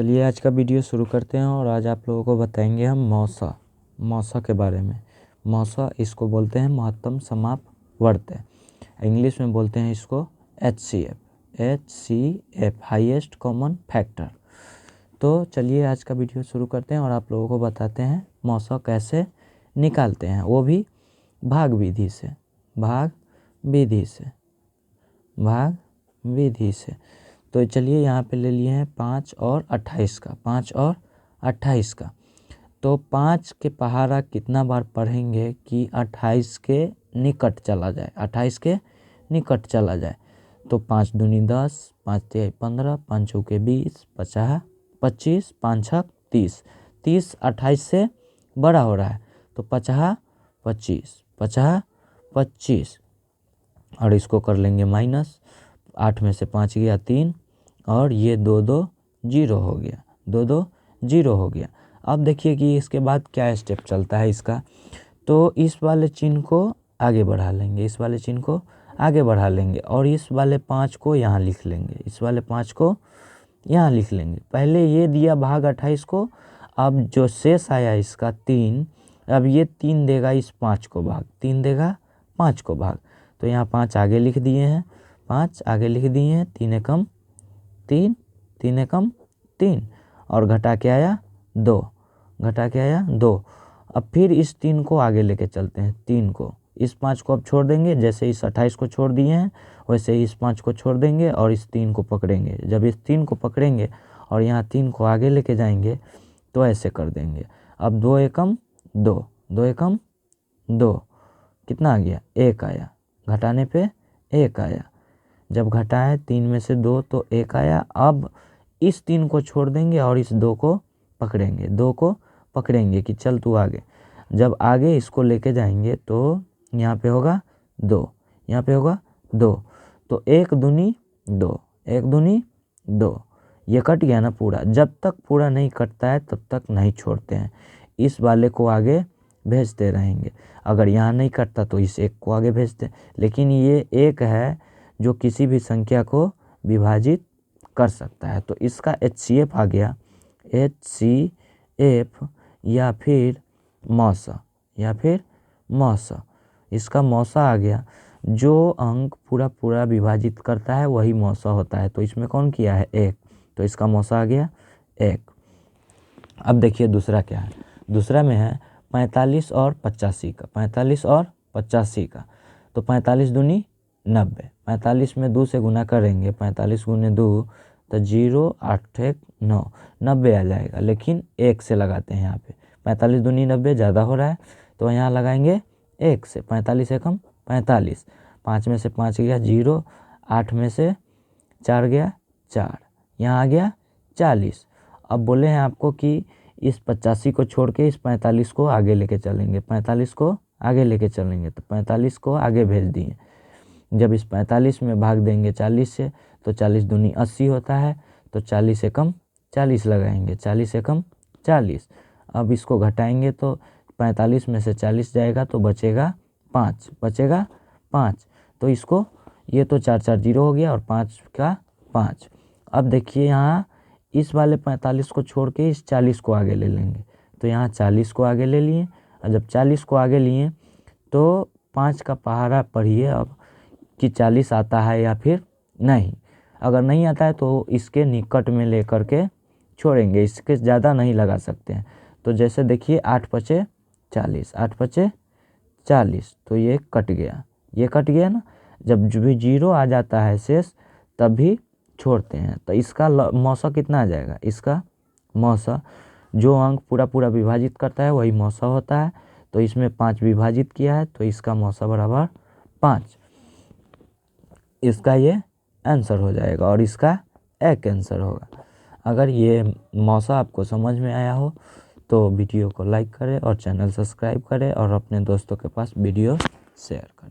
चलिए आज का वीडियो शुरू करते हैं और आज आप लोगों को बताएंगे हम मौसा के बारे में। मौसा इसको बोलते हैं महत्तम समापवर्त, इंग्लिश में बोलते हैं इसको HCF हाईएस्ट कॉमन फैक्टर। तो चलिए आज का वीडियो शुरू करते हैं और आप लोगों को बताते हैं मौसा कैसे निकालते हैं, वो भी भाग विधि से। तो चलिए यहाँ पे ले लिए हैं 5 और 28 का। तो 5 के पहाड़ा कितना बार पढ़ेंगे कि 28 के निकट चला जाए। तो 5 दूनी 10, 5 तिहाई 15, 5 चौके 20, 50, 25, 5 छक 30। 30 28 से बड़ा हो रहा है तो 50, 25 और इसको कर लेंगे माइनस। 8 में से 5 गया 3 और ये 2 जीरो हो गया। अब देखिए कि इसके बाद क्या स्टेप चलता है इसका। तो इस वाले चिन्ह को आगे बढ़ा लेंगे, और इस वाले 5 को यहाँ लिख लेंगे। पहले ये दिया भाग 28 को, अब जो शेष आया इसका 3, अब ये 3 देगा इस 5 को भाग, 3 देगा 5 को भाग। तो यहाँ 5 आगे लिख दिए हैं, 3 एकम 3 और घटा के आया 2। अब फिर इस 3 को आगे लेके चलते हैं, 3 को, इस 5 को अब छोड़ देंगे, जैसे इस 28 को छोड़ दिए हैं वैसे ही इस 5 को छोड़ देंगे और इस 3 को पकड़ेंगे। जब इस 3 को पकड़ेंगे और यहाँ 3 को आगे लेके जाएंगे तो ऐसे कर देंगे। अब 2 एकम 2 कितना आ गया, 1 आया, घटाने पे 1 आया। जब घटाए 3 में से 2 तो 1 आया। अब इस 3 को छोड़ देंगे और इस 2 को पकड़ेंगे कि चल तू आगे। जब आगे इसको लेके जाएंगे तो यहाँ पे होगा 2, तो 1 दूनी 2, ये कट गया ना पूरा। जब तक पूरा नहीं कटता है तब तक नहीं छोड़ते हैं, इस वाले को आगे भेजते रहेंगे। अगर यहाँ नहीं कटता तो इस 1 को आगे भेजते, लेकिन ये 1 है जो किसी भी संख्या को विभाजित कर सकता है। तो इसका HCF आ गया, HCF या फिर मौसा, इसका मौसा आ गया। जो अंक पूरा विभाजित करता है वही मौसा होता है। तो इसमें कौन किया है, 1, तो इसका मौसा आ गया 1। अब देखिए दूसरा क्या है, दूसरा में है 45 और 85 का। तो 45 दूनी 90, 45 में 2 से गुना करेंगे, 45 गुने 2 तो 0 8 1 9, 90 आ जाएगा। लेकिन 1 से लगाते हैं यहाँ पे, 45 दूनी 90 ज़्यादा हो रहा है तो यहाँ लगाएंगे 1 से। 45 एकम 45, 5 में से 5 गया 0, 8 में से 4 गया 4, यहाँ आ गया 40। अब बोले हैं आपको कि इस 85 को छोड़ के इस 45 को आगे लेके चलेंगे, 45 को आगे लेके चलेंगे, तो 45 को आगे भेज दिए। जब इस 45 में भाग देंगे 40 से तो 40 दूनी 80 होता है, तो 40 एकम 40 लगाएंगे, 40 एकम 40। अब इसको घटाएंगे तो 45 में से 40 जाएगा तो बचेगा 5। तो इसको, ये तो 4 4 0 हो गया और 5 का 5। अब देखिए यहाँ इस वाले 45 को छोड़ के इस 40 को आगे ले लेंगे, तो यहाँ 40 को आगे ले लिए। और जब 40 को आगे लिए तो 5 का पहाड़ा पढ़िए अब कि 40 आता है या फिर नहीं। अगर नहीं आता है तो इसके निकट में ले करके छोड़ेंगे, इसके ज़्यादा नहीं लगा सकते हैं। तो जैसे देखिए 8 पचे 40, तो ये कट गया ना। जब भी 0 आ जाता है शेष तभी छोड़ते हैं। तो इसका मौसा कितना आ जाएगा, इसका मौसा जो अंक पूरा विभाजित करता है वही मौसा होता है। तो इसमें 5 विभाजित किया है तो इसका मौसा बराबर 5। इसका ये आंसर हो जाएगा और इसका एक आंसर होगा। अगर ये मौसा आपको समझ में आया हो तो वीडियो को लाइक करें और चैनल सब्सक्राइब करें और अपने दोस्तों के पास वीडियो शेयर करें।